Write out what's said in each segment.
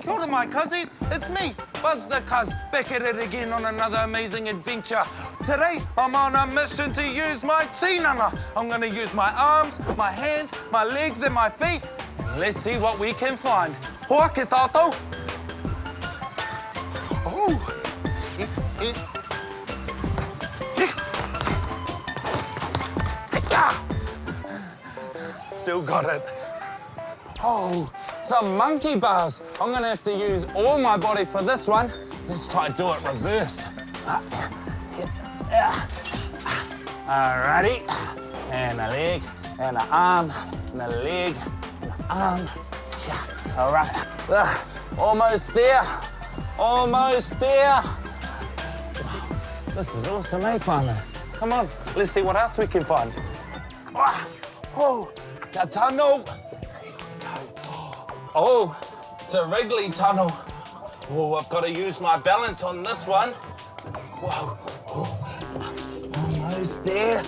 Kia ora, my cuzzies. It's me, Buzz the Cuz, back at it again on another amazing adventure. Today, I'm on a mission to use my tinana. I'm going to use my arms, my hands, my legs and my feet. Let's see what we can find. Hoa ke tātou. Oh. Still got it. Oh, some monkey bars. I'm gonna have to use all my body for this one. Let's try do it reverse. Alrighty. And a leg, and an arm, and a leg, and an arm. Yeah. All right. Almost there. Almost there. This is awesome, eh, whānau? Come on, let's see what else we can find. Oh, it's a tunnel. Here we go. Oh, it's a wriggly tunnel. Oh, I've got to use my balance on this one. Whoa. Oh, almost there.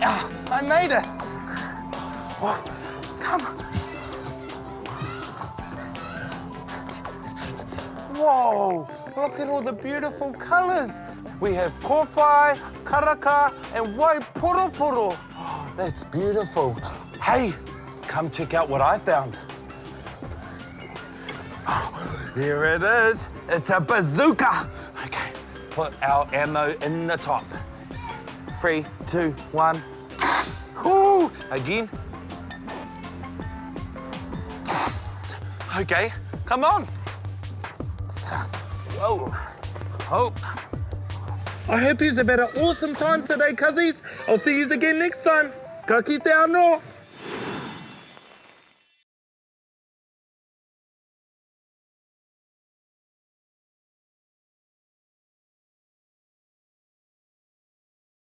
Ah, I made it. Oh, come on. Whoa, look at all the beautiful colours. We have kōwhai, karaka, and waipuropuro. Oh, that's beautiful. Hey, come check out what I found. Oh, here it is. It's a bazooka. Okay, put our ammo in the top. 3, 2, 1. Ooh, again. Okay, come on. Whoa. Oh. I hope you've had an awesome time today, cuzzies. I'll see you again next time. Ka kite anō.